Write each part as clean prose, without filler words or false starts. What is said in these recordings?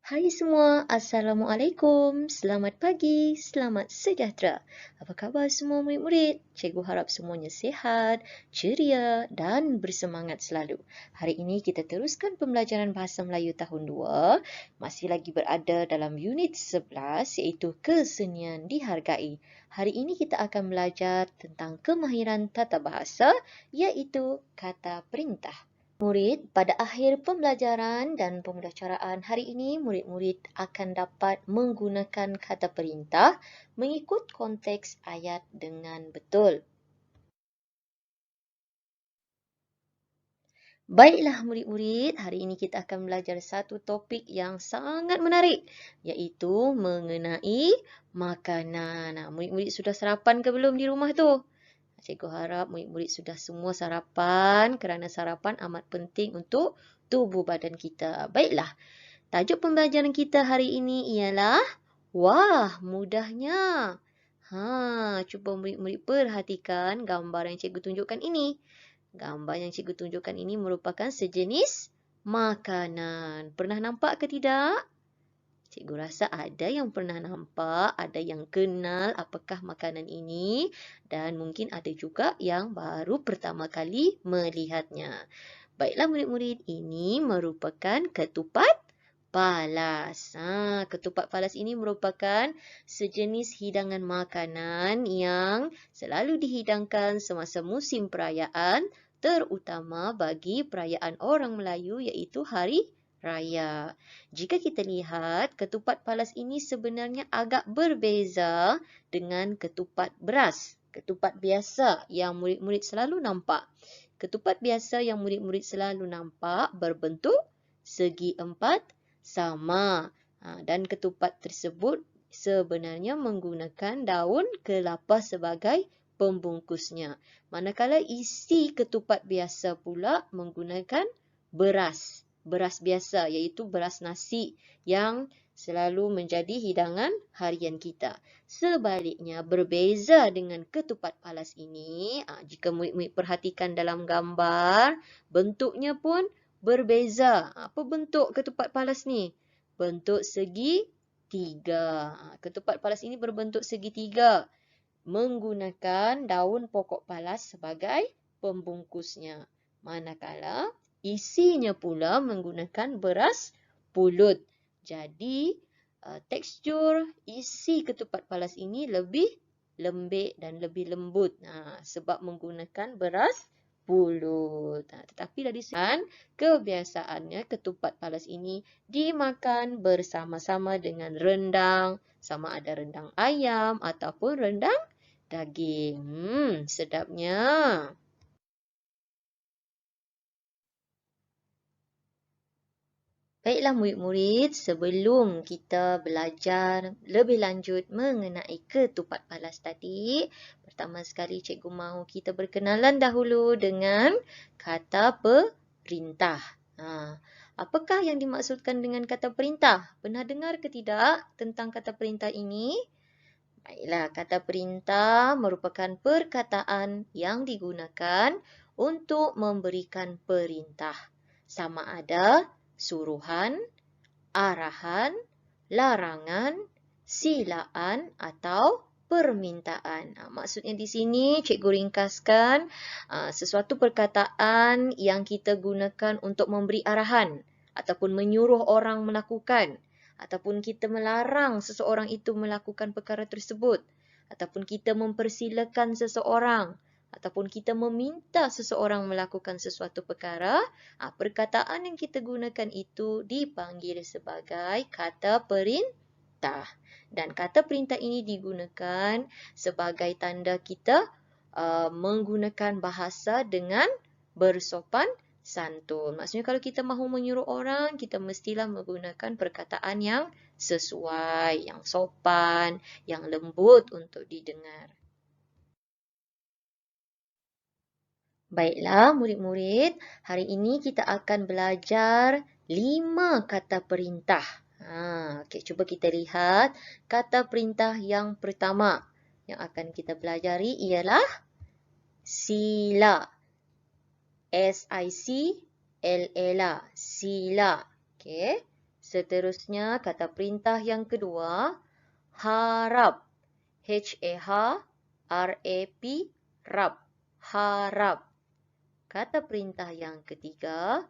Hai semua, Assalamualaikum. Selamat pagi, selamat sejahtera. Apa khabar semua murid-murid? Cikgu harap semuanya sihat, ceria dan bersemangat selalu. Hari ini kita teruskan pembelajaran Bahasa Melayu tahun 2. Masih lagi berada dalam unit 11 iaitu Kesenian Dihargai. Hari ini kita akan belajar tentang kemahiran tata bahasa iaitu kata perintah. Murid, pada akhir pembelajaran dan pembelajaran hari ini, murid-murid akan dapat menggunakan kata perintah mengikut konteks ayat dengan betul. Baiklah murid-murid, hari ini kita akan belajar satu topik yang sangat menarik, iaitu mengenai makanan. Murid-murid sudah sarapan ke belum di rumah tu? Cikgu harap murid-murid sudah semua sarapan kerana sarapan amat penting untuk tubuh badan kita. Baiklah, tajuk pembelajaran kita hari ini ialah wah, mudahnya. Cuba murid-murid perhatikan gambar yang cikgu tunjukkan ini. Gambar yang cikgu tunjukkan ini merupakan sejenis makanan. Pernah nampak ke tidak? Cikgu rasa ada yang pernah nampak, ada yang kenal apakah makanan ini dan mungkin ada juga yang baru pertama kali melihatnya. Baiklah murid-murid, ini merupakan ketupat palas. Ketupat palas ini merupakan sejenis hidangan makanan yang selalu dihidangkan semasa musim perayaan, terutama bagi perayaan orang Melayu iaitu Hari Raya. Jika kita lihat, ketupat palas ini sebenarnya agak berbeza dengan ketupat beras. Ketupat biasa yang murid-murid selalu nampak. Ketupat biasa yang murid-murid selalu nampak berbentuk segi empat sama. Dan ketupat tersebut sebenarnya menggunakan daun kelapa sebagai pembungkusnya. Manakala isi ketupat biasa pula menggunakan beras. Beras biasa iaitu beras nasi yang selalu menjadi hidangan harian kita. Sebaliknya, berbeza dengan ketupat palas ini, jika murid-murid perhatikan dalam gambar, bentuknya pun berbeza. Apa bentuk ketupat palas ni? Bentuk segitiga. Ketupat palas ini berbentuk segitiga, menggunakan daun pokok palas sebagai pembungkusnya. Manakala isinya pula menggunakan beras pulut. Jadi, tekstur isi ketupat palas ini lebih lembik dan lebih lembut sebab menggunakan beras pulut. Tetapi dari segi kebiasaannya ketupat palas ini dimakan bersama-sama dengan rendang, sama ada rendang ayam ataupun rendang daging. Sedapnya. Baiklah murid-murid, sebelum kita belajar lebih lanjut mengenai ketupat palas tadi, pertama sekali cikgu mahu kita berkenalan dahulu dengan kata perintah. Apakah yang dimaksudkan dengan kata perintah? Pernah dengar ke tidak tentang kata perintah ini? Baiklah, kata perintah merupakan perkataan yang digunakan untuk memberikan perintah. Sama ada suruhan, arahan, larangan, silaan atau permintaan. Maksudnya di sini cikgu ringkaskan sesuatu perkataan yang kita gunakan untuk memberi arahan ataupun menyuruh orang melakukan, ataupun kita melarang seseorang itu melakukan perkara tersebut, ataupun kita mempersilakan seseorang, ataupun kita meminta seseorang melakukan sesuatu perkara, perkataan yang kita gunakan itu dipanggil sebagai kata perintah. Dan kata perintah ini digunakan sebagai tanda kita menggunakan bahasa dengan bersopan santun. Maksudnya kalau kita mahu menyuruh orang, kita mestilah menggunakan perkataan yang sesuai, yang sopan, yang lembut untuk didengar. Baiklah murid-murid, hari ini kita akan belajar 5 kata perintah. Okey, cuba kita lihat kata perintah yang pertama yang akan kita pelajari ialah sila. S-I-C-L-A, sila. Okey, Seterusnya, kata perintah yang kedua, harap. H-A-H-R-A-P, rap. Harap. Kata perintah yang ketiga,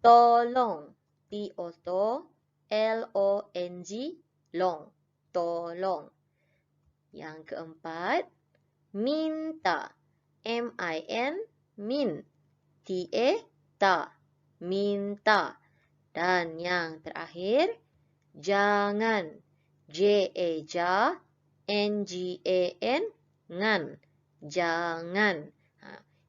tolong. T-O-L-O-N-G, long. Tolong. Yang keempat, minta. M-I-N, min. T-A, ta. Minta. Dan yang terakhir, jangan. J-A-J, N-G-A-N, ngan. Jangan.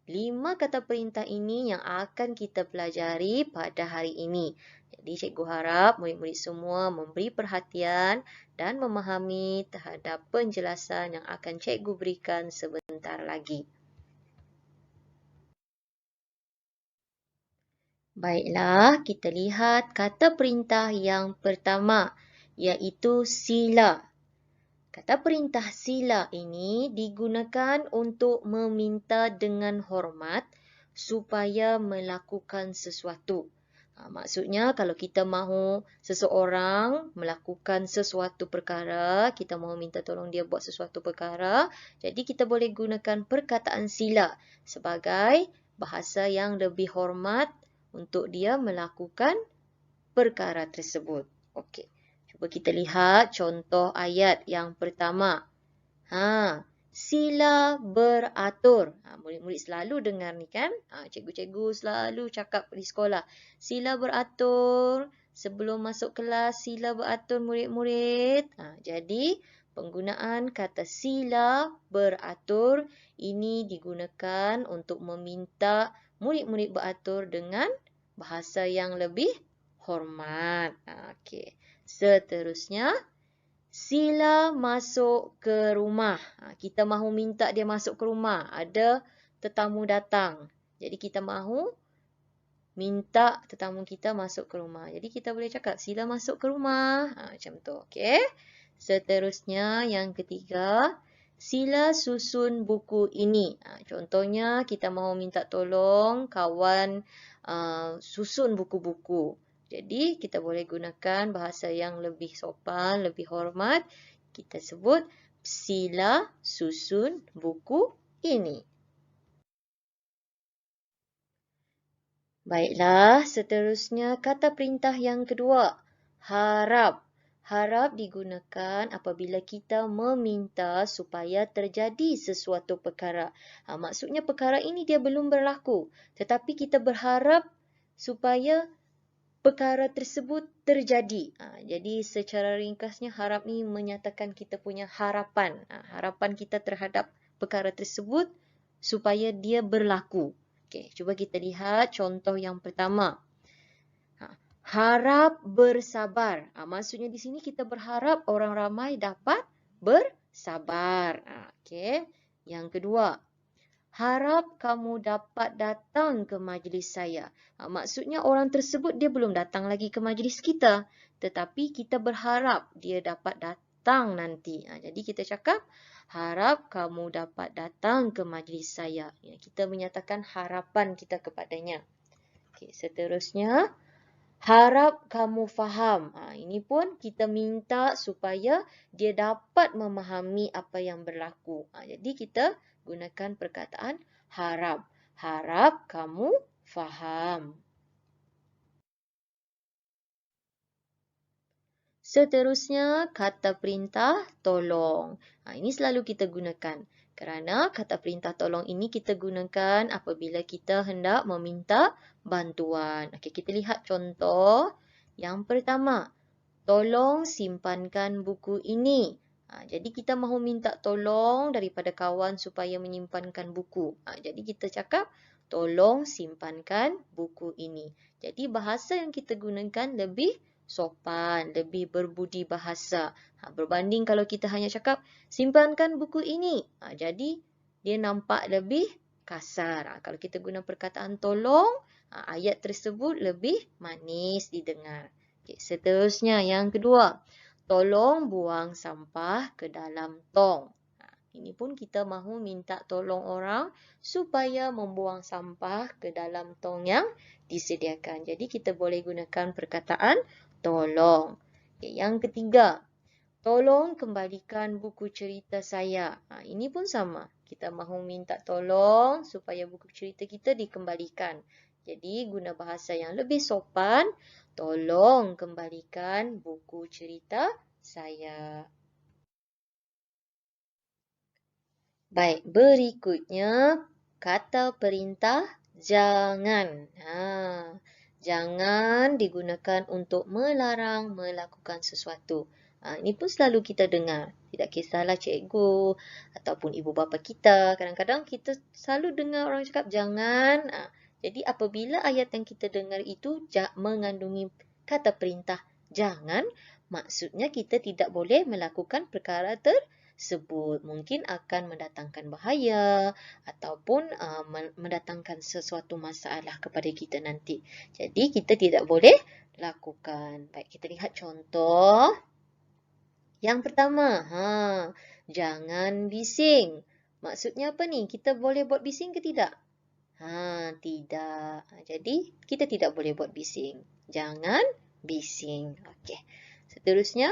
5 kata perintah ini yang akan kita pelajari pada hari ini. Jadi cikgu harap murid-murid semua memberi perhatian dan memahami terhadap penjelasan yang akan cikgu berikan sebentar lagi. Baiklah, kita lihat kata perintah yang pertama, iaitu sila. Kata perintah sila ini digunakan untuk meminta dengan hormat supaya melakukan sesuatu. Maksudnya kalau kita mahu seseorang melakukan sesuatu perkara, kita mahu minta tolong dia buat sesuatu perkara, jadi kita boleh gunakan perkataan sila sebagai bahasa yang lebih hormat untuk dia melakukan perkara tersebut. Okey. Cuba kita lihat contoh ayat yang pertama. Sila beratur. Murid-murid selalu dengar ni kan? Cikgu-cikgu selalu cakap di sekolah. Sila beratur. Sebelum masuk kelas, sila beratur murid-murid. Jadi, penggunaan kata sila beratur ini digunakan untuk meminta murid-murid beratur dengan bahasa yang lebih hormat. Okey. Seterusnya, sila masuk ke rumah. Kita mahu minta dia masuk ke rumah. Ada tetamu datang. Jadi kita mahu minta tetamu kita masuk ke rumah. Jadi kita boleh cakap sila masuk ke rumah. Macam tu. Okey. Seterusnya yang ketiga, sila susun buku ini. Contohnya kita mahu minta tolong kawan susun buku-buku. Jadi, kita boleh gunakan bahasa yang lebih sopan, lebih hormat. Kita sebut, sila susun buku ini. Baiklah, seterusnya kata perintah yang kedua, harap. Harap digunakan apabila kita meminta supaya terjadi sesuatu perkara. Maksudnya perkara ini dia belum berlaku. Tetapi kita berharap supaya perkara tersebut terjadi. Jadi secara ringkasnya harap ni menyatakan kita punya harapan. Harapan kita terhadap perkara tersebut supaya dia berlaku. Okey, cuba kita lihat contoh yang pertama. Harap bersabar. Maksudnya di sini kita berharap orang ramai dapat bersabar. Okey. Yang kedua, harap kamu dapat datang ke majlis saya. Maksudnya orang tersebut dia belum datang lagi ke majlis kita. Tetapi kita berharap dia dapat datang nanti. Jadi kita cakap, harap kamu dapat datang ke majlis saya. Kita menyatakan harapan kita kepadanya. Okay, seterusnya, harap kamu faham. Ini pun kita minta supaya dia dapat memahami apa yang berlaku. Jadi kita gunakan perkataan harap. Harap kamu faham. Seterusnya, kata perintah tolong. Ini selalu kita gunakan. Kerana kata perintah tolong ini kita gunakan apabila kita hendak meminta bantuan. Okey, kita lihat contoh. Yang pertama, tolong simpankan buku ini. Jadi kita mahu minta tolong daripada kawan supaya menyimpankan buku. Jadi kita cakap, tolong simpankan buku ini. Jadi bahasa yang kita gunakan lebih sopan, lebih berbudi bahasa. Berbanding kalau kita hanya cakap, simpankan buku ini. Jadi dia nampak lebih kasar. Kalau kita guna perkataan tolong, ayat tersebut lebih manis didengar. Okay, seterusnya yang kedua, tolong buang sampah ke dalam tong. Ini pun kita mahu minta tolong orang supaya membuang sampah ke dalam tong yang disediakan. Jadi kita boleh gunakan perkataan tolong. Okay, yang ketiga, tolong kembalikan buku cerita saya. Ini pun sama. Kita mahu minta tolong supaya buku cerita kita dikembalikan. Jadi guna bahasa yang lebih sopan, tolong kembalikan buku cerita saya. Baik, berikutnya kata perintah jangan. Jangan digunakan untuk melarang melakukan sesuatu. Ini pun selalu kita dengar. Tidak kisahlah cikgu ataupun ibu bapa kita. Kadang-kadang kita selalu dengar orang cakap jangan. Jadi apabila ayat yang kita dengar itu mengandungi kata perintah jangan, maksudnya kita tidak boleh melakukan perkara tersebut. Mungkin akan mendatangkan bahaya ataupun mendatangkan sesuatu masalah kepada kita nanti. Jadi kita tidak boleh lakukan. Baik, kita lihat contoh. Yang pertama, jangan bising. Maksudnya apa ni? Kita boleh buat bising ke tidak? Tidak. Jadi kita tidak boleh buat bising. Jangan bising. Okey. Seterusnya,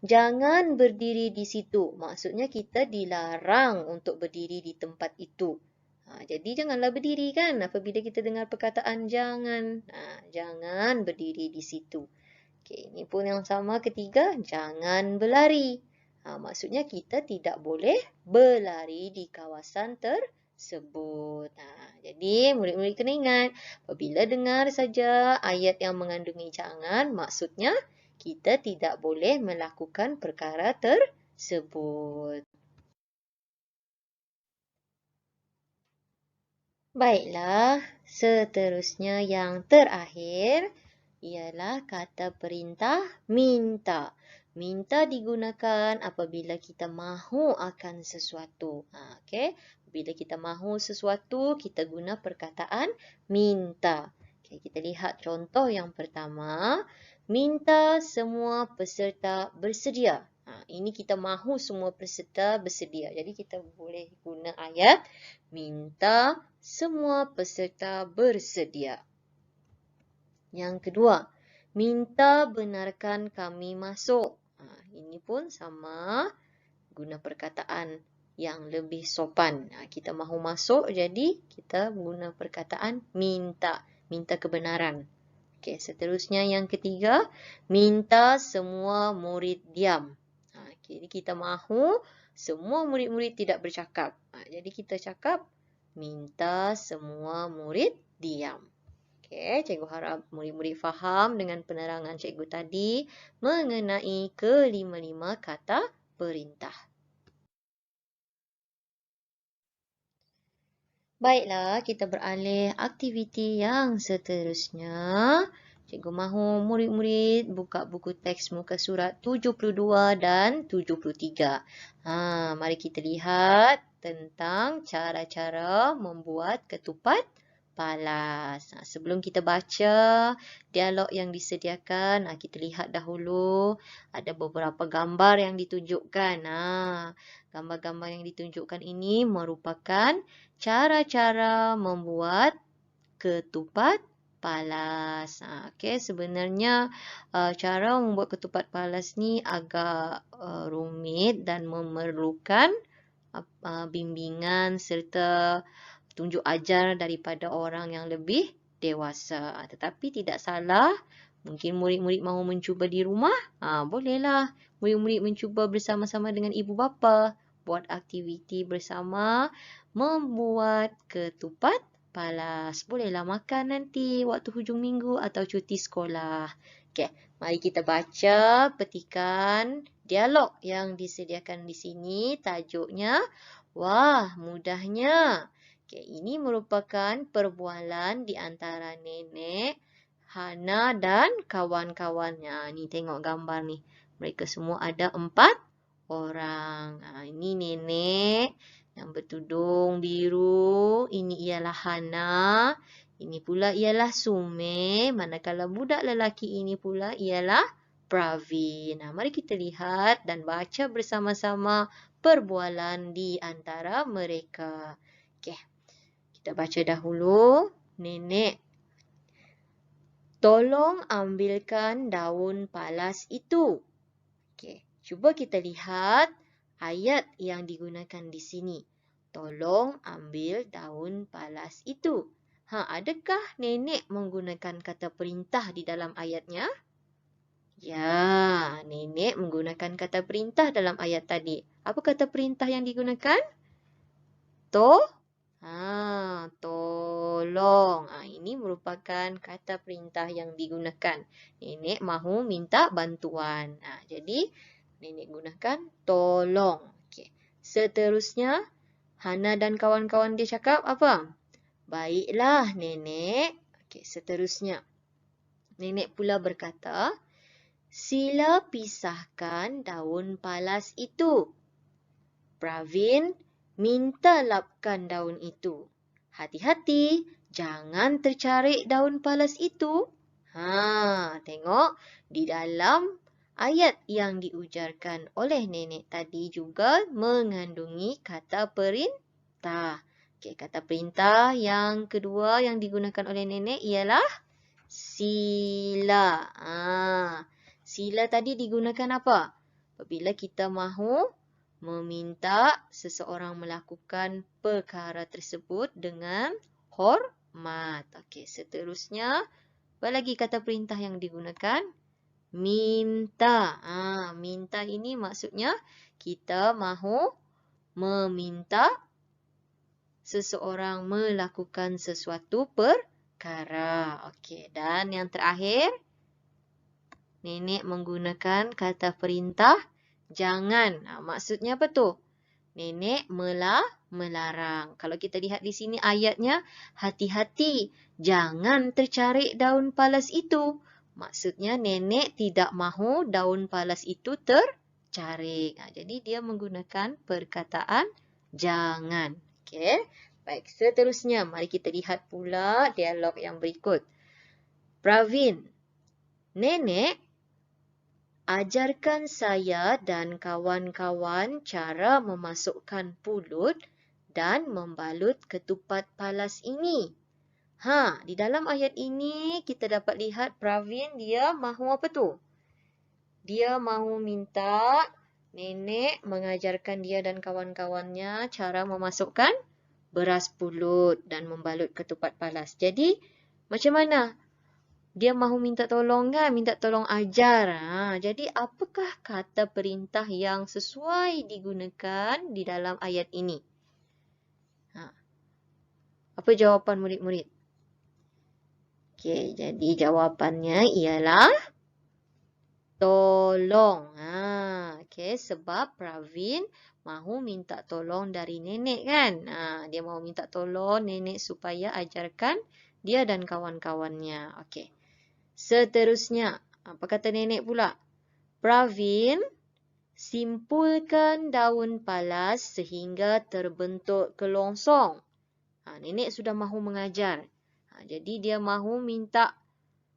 jangan berdiri di situ. Maksudnya kita dilarang untuk berdiri di tempat itu. Jadi janganlah berdiri kan apabila kita dengar perkataan jangan. Jangan berdiri di situ. Okey, ini pun yang sama ketiga, jangan berlari. Maksudnya kita tidak boleh berlari di kawasan tersebut. Jadi murid-murid kena ingat, apabila dengar saja ayat yang mengandungi jangan, maksudnya kita tidak boleh melakukan perkara tersebut. Baiklah, seterusnya yang terakhir ialah kata perintah minta. Minta digunakan apabila kita mahu akan sesuatu. Okey, apabila kita mahu sesuatu, kita guna perkataan minta. Okay, kita lihat contoh yang pertama. Minta semua peserta bersedia. Ini kita mahu semua peserta bersedia. Jadi kita boleh guna ayat minta semua peserta bersedia. Yang kedua, minta benarkan kami masuk. Ini pun sama, guna perkataan yang lebih sopan. Kita mahu masuk, jadi kita guna perkataan minta. Minta kebenaran. Okey, seterusnya yang ketiga, minta semua murid diam. Jadi kita mahu semua murid-murid tidak bercakap. Jadi kita cakap, minta semua murid diam. Okey, cikgu harap murid-murid faham dengan penerangan cikgu tadi mengenai kelima-lima kata perintah. Baiklah, kita beralih aktiviti yang seterusnya. Cikgu mahu murid-murid buka buku teks muka surat 72 dan 73. Mari kita lihat tentang cara-cara membuat ketupat palas. Sebelum kita baca dialog yang disediakan, kita lihat dahulu ada beberapa gambar yang ditunjukkan. Gambar-gambar yang ditunjukkan ini merupakan cara-cara membuat ketupat palas. Okey, sebenarnya cara membuat ketupat palas ni agak rumit dan memerlukan bimbingan serta tunjuk ajar daripada orang yang lebih dewasa. Tetapi tidak salah, mungkin murid-murid mahu mencuba di rumah, bolehlah murid-murid mencuba bersama-sama dengan ibu bapa, buat aktiviti bersama, membuat ketupat palas. Bolehlah makan nanti waktu hujung minggu atau cuti sekolah. Okey, mari kita baca petikan dialog yang disediakan di sini. Tajuknya, wah mudahnya. Okay, ini merupakan perbualan di antara nenek Hana dan kawan-kawannya. Ni tengok gambar ni. Mereka semua ada 4 orang. Ini nenek yang bertudung biru. Ini ialah Hana. Ini pula ialah Sume. Manakala budak lelaki ini pula ialah Pravin. Mari kita lihat dan baca bersama-sama perbualan di antara mereka. Okey. Kita baca dahulu. Nenek Tolong ambilkan daun palas itu. Okey, cuba kita lihat ayat yang digunakan di sini. Tolong ambil daun palas itu. Adakah nenek menggunakan kata perintah di dalam ayatnya? Ya, nenek menggunakan kata perintah dalam ayat tadi. Apa kata perintah yang digunakan? Tolong. Ini merupakan kata perintah yang digunakan. Nenek mahu minta bantuan. Jadi, nenek gunakan tolong. Okey. Seterusnya, Hana dan kawan-kawan dia cakap apa? Baiklah, nenek. Okey, seterusnya. Nenek pula berkata, sila pisahkan daun palas itu. Pravin, minta lapkan daun itu. Hati-hati, jangan tercarik daun palas itu. Tengok di dalam ayat yang diujarkan oleh nenek tadi juga mengandungi kata perintah. Okey, kata perintah yang kedua yang digunakan oleh nenek ialah sila. Sila tadi digunakan apa? Apabila kita mahu meminta seseorang melakukan perkara tersebut dengan hormat. Okey, seterusnya, apa lagi kata perintah yang digunakan? Minta. Minta ini maksudnya kita mahu meminta seseorang melakukan sesuatu perkara. Okey, dan yang terakhir, nenek menggunakan kata perintah jangan. Maksudnya apa tu? Nenek melarang. Kalau kita lihat di sini ayatnya, hati-hati, jangan tercarik daun palas itu. Maksudnya nenek tidak mahu daun palas itu tercarik. Jadi dia menggunakan perkataan jangan. Okey. Baik, seterusnya mari kita lihat pula dialog yang berikut. Pravin, nenek, ajarkan saya dan kawan-kawan cara memasukkan pulut dan membalut ketupat palas ini. Di dalam ayat ini kita dapat lihat Pravin dia mahu apa tu? Dia mahu minta nenek mengajarkan dia dan kawan-kawannya cara memasukkan beras pulut dan membalut ketupat palas. Jadi macam mana? Dia mahu minta tolong kan? Minta tolong ajar. Jadi apakah kata perintah yang sesuai digunakan di dalam ayat ini? Apa jawapan murid-murid? Okey, jadi jawapannya ialah tolong. Okey, sebab Pravin mahu minta tolong dari nenek kan? Dia mahu minta tolong nenek supaya ajarkan dia dan kawan-kawannya. Okey. Seterusnya, apa kata nenek pula? Pravin, simpulkan daun palas sehingga terbentuk kelongsong. Nenek sudah mahu mengajar. Jadi dia mahu minta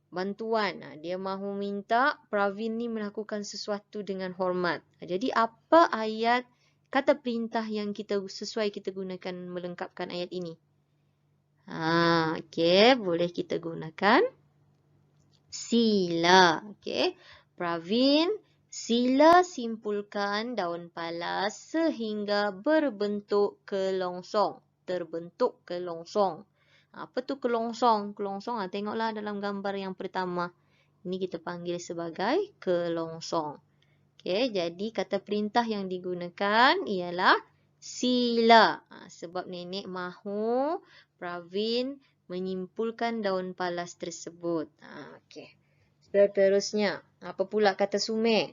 bantuan. Dia mahu minta Pravin ni melakukan sesuatu dengan hormat. Jadi apa ayat kata perintah yang sesuai kita gunakan melengkapkan ayat ini? Okey, boleh kita gunakan sila. Okey. Pravin, sila simpulkan daun palas sehingga berbentuk kelongsong. Terbentuk kelongsong. Apa tu kelongsong? Kelongsong, tengoklah dalam gambar yang pertama. Ini kita panggil sebagai kelongsong. Okey, jadi kata perintah yang digunakan ialah sila. Sebab nenek mahu Pravin menyimpulkan daun palas tersebut. Okey. Seterusnya, apa pula kata Sumek?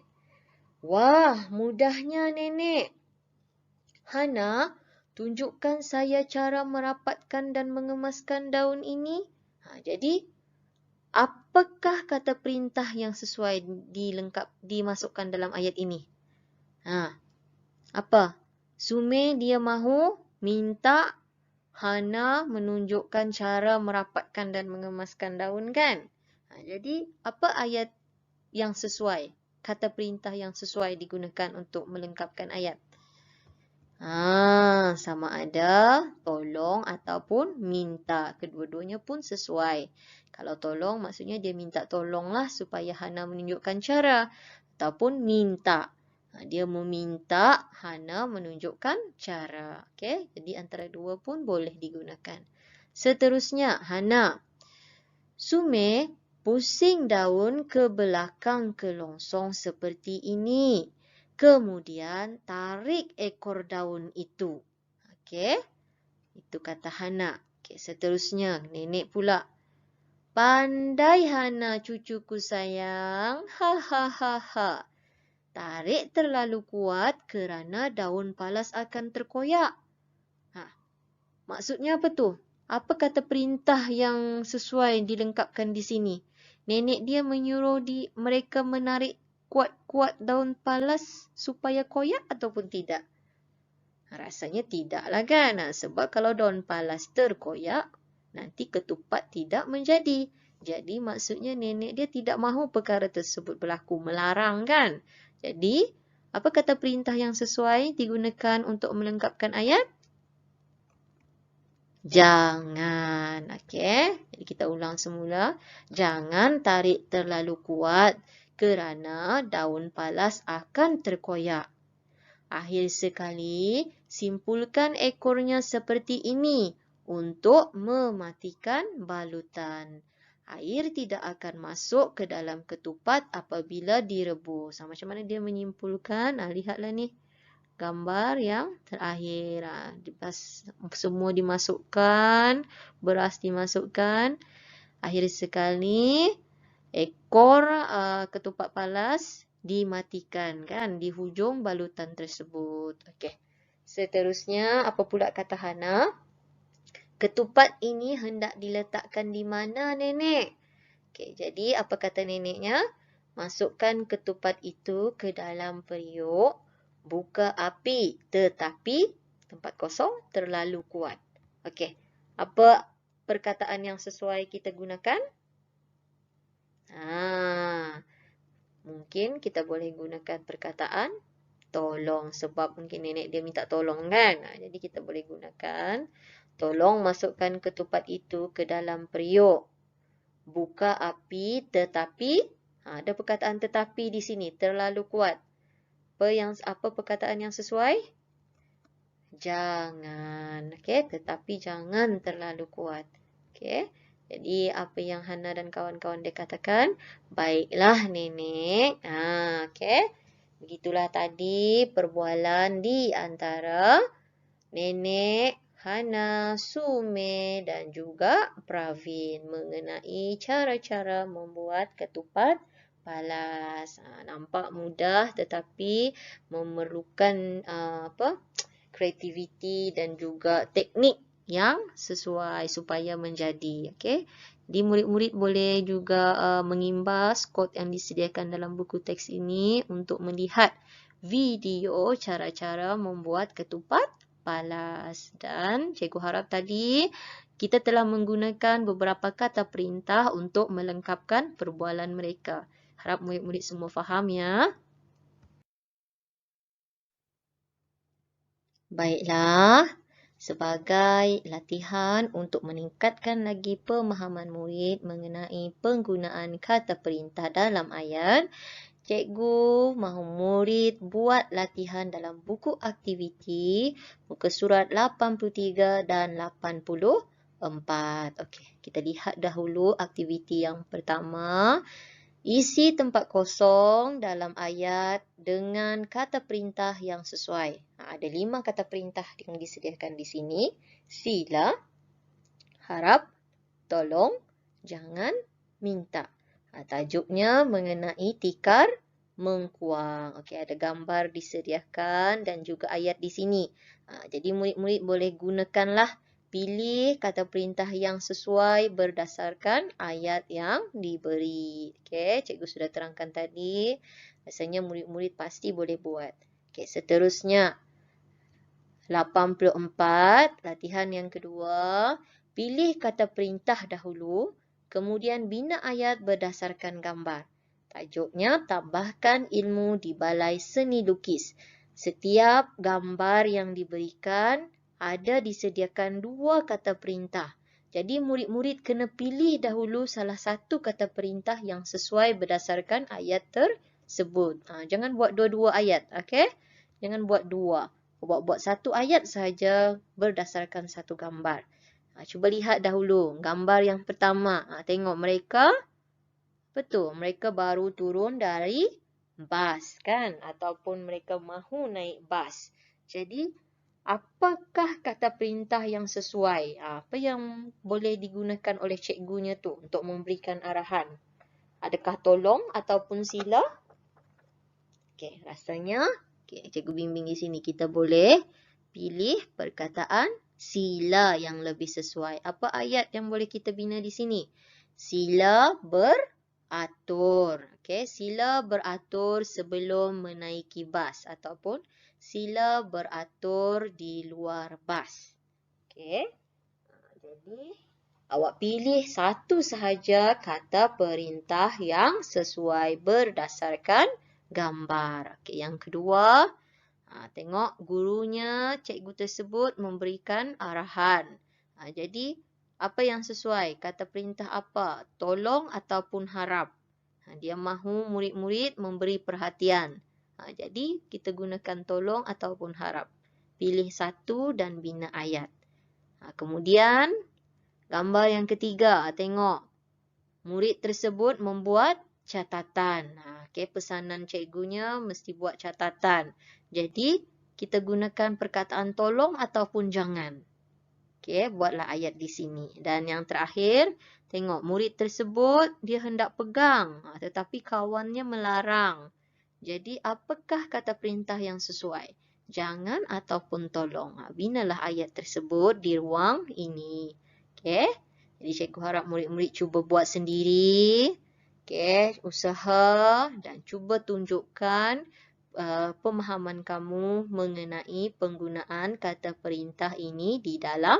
Wah, mudahnya nenek. Hana, tunjukkan saya cara merapatkan dan mengemaskan daun ini. Jadi, apakah kata perintah yang sesuai dimasukkan dalam ayat ini? Apa? Sumek dia mahu minta Hana menunjukkan cara merapatkan dan mengemaskan daun kan? Jadi, apa ayat yang sesuai? Kata perintah yang sesuai digunakan untuk melengkapkan ayat? Sama ada tolong ataupun minta. Kedua-duanya pun sesuai. Kalau tolong maksudnya dia minta tolonglah supaya Hana menunjukkan cara. Ataupun minta. Dia meminta Hana menunjukkan cara. Okay? Jadi antara dua pun boleh digunakan. Seterusnya, Hana. Sume pusing daun ke belakang kelongsong seperti ini. Kemudian tarik ekor daun itu. Okey. Itu kata Hana. Okey, seterusnya nenek pula. Pandai Hana cucuku sayang. Ha ha ha ha. Tarik terlalu kuat kerana daun palas akan terkoyak. Maksudnya apa tu? Apa kata perintah yang sesuai dilengkapkan di sini? Nenek dia menyuruh mereka menarik kuat-kuat daun palas supaya koyak ataupun tidak? Rasanya tidaklah kan? Sebab kalau daun palas terkoyak, nanti ketupat tidak menjadi. Jadi maksudnya nenek dia tidak mahu perkara tersebut berlaku, melarang kan? Jadi, apa kata perintah yang sesuai digunakan untuk melengkapkan ayat? Jangan. Okey. Jadi kita ulang semula. Jangan tarik terlalu kuat kerana daun palas akan terkoyak. Akhir sekali, simpulkan ekornya seperti ini untuk mematikan balutan. Air tidak akan masuk ke dalam ketupat apabila direbus. Macam mana dia menyimpulkan? Lihatlah ni. Gambar yang terakhir. Semua dimasukkan. Beras dimasukkan. Akhir sekali, ekor ketupat palas dimatikan kan di hujung balutan tersebut. Okey. Seterusnya, apa pula kata Hana? Ketupat ini hendak diletakkan di mana, nenek? Okey, jadi apa kata neneknya? Masukkan ketupat itu ke dalam periuk. Buka api, tetapi tempat kosong terlalu kuat. Okey, apa perkataan yang sesuai kita gunakan? Mungkin kita boleh gunakan perkataan tolong sebab mungkin nenek dia minta tolong kan. Jadi kita boleh gunakan tolong masukkan ketupat itu ke dalam periuk. Buka api tetapi, ada perkataan tetapi di sini, terlalu kuat. Apa perkataan yang sesuai? Jangan. Okey, tetapi jangan terlalu kuat. Okey. Jadi apa yang Hana dan kawan-kawan dia katakan? Baiklah nenek. Okey. Begitulah tadi perbualan di antara nenek, Hana, Sume dan juga Pravin mengenai cara-cara membuat ketupat palas. Nampak mudah tetapi memerlukan kreativiti dan juga teknik yang sesuai supaya menjadi. Okey. Jadi murid-murid boleh juga mengimbas kod yang disediakan dalam buku teks ini untuk melihat video cara-cara membuat ketupat palas. Dan cikgu harap tadi kita telah menggunakan beberapa kata perintah untuk melengkapkan perbualan mereka. Harap murid-murid semua faham ya. Baiklah, sebagai latihan untuk meningkatkan lagi pemahaman murid mengenai penggunaan kata perintah dalam ayat, cikgu mahu murid buat latihan dalam buku aktiviti muka surat 83 dan 84. Okey, kita lihat dahulu aktiviti yang pertama. Isi tempat kosong dalam ayat dengan kata perintah yang sesuai. Ada 5 kata perintah yang disediakan di sini. Sila, harap, tolong, jangan, minta. Tajuknya mengenai tikar mengkuang. Okey, ada gambar disediakan dan juga ayat di sini. Jadi murid-murid boleh gunakanlah, pilih kata perintah yang sesuai berdasarkan ayat yang diberi. Okey, cikgu sudah terangkan tadi. Rasanya murid-murid pasti boleh buat. Okey, seterusnya 84, latihan yang kedua. Pilih kata perintah dahulu, kemudian bina ayat berdasarkan gambar. Tajuknya, tambahkan ilmu di Balai Seni Lukis. Setiap gambar yang diberikan ada disediakan 2 kata perintah. Jadi murid-murid kena pilih dahulu salah satu kata perintah yang sesuai berdasarkan ayat tersebut. Jangan buat dua-dua ayat, okey? Jangan buat dua. Buat satu ayat sahaja berdasarkan satu gambar. Cuba lihat dahulu gambar yang pertama. Tengok mereka, betul, mereka baru turun dari bas kan? Ataupun mereka mahu naik bas. Jadi, apakah kata perintah yang sesuai? Apa yang boleh digunakan oleh cikgunya tu untuk memberikan arahan? Adakah tolong ataupun sila? Okey, rasanya cikgu bimbing di sini kita boleh pilih perkataan sila yang lebih sesuai. Apa ayat yang boleh kita bina di sini? Sila beratur. Okey, sila beratur sebelum menaiki bas ataupun sila beratur di luar bas. Okey. Jadi awak pilih satu sahaja kata perintah yang sesuai berdasarkan gambar. Okey, yang kedua, tengok gurunya, cikgu tersebut memberikan arahan. Jadi, apa yang sesuai? Kata perintah apa? Tolong ataupun harap? Dia mahu murid-murid memberi perhatian. Jadi, kita gunakan tolong ataupun harap. Pilih satu dan bina ayat. Kemudian, gambar yang ketiga, tengok. Murid tersebut membuat catatan. Okay, pesanan cikgunya mesti buat catatan. Jadi, kita gunakan perkataan tolong ataupun jangan. Okay, buatlah ayat di sini. Dan yang terakhir, tengok murid tersebut dia hendak pegang. Tetapi kawannya melarang. Jadi, apakah kata perintah yang sesuai? Jangan ataupun tolong. Binalah ayat tersebut di ruang ini. Okay. Jadi cikgu harap murid-murid cuba buat sendiri. Okay, usaha dan cuba tunjukkan pemahaman kamu mengenai penggunaan kata perintah ini di dalam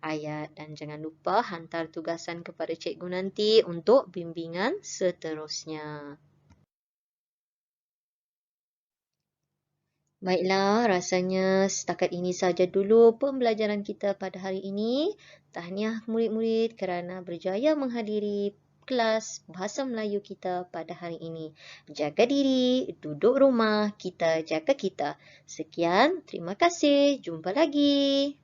ayat. Dan jangan lupa hantar tugasan kepada cikgu nanti untuk bimbingan seterusnya. Baiklah, rasanya setakat ini saja dulu pembelajaran kita pada hari ini. Tahniah murid-murid kerana berjaya menghadiri kelas Bahasa Melayu kita pada hari ini. Jaga diri, duduk rumah, kita jaga kita. Sekian, terima kasih. Jumpa lagi.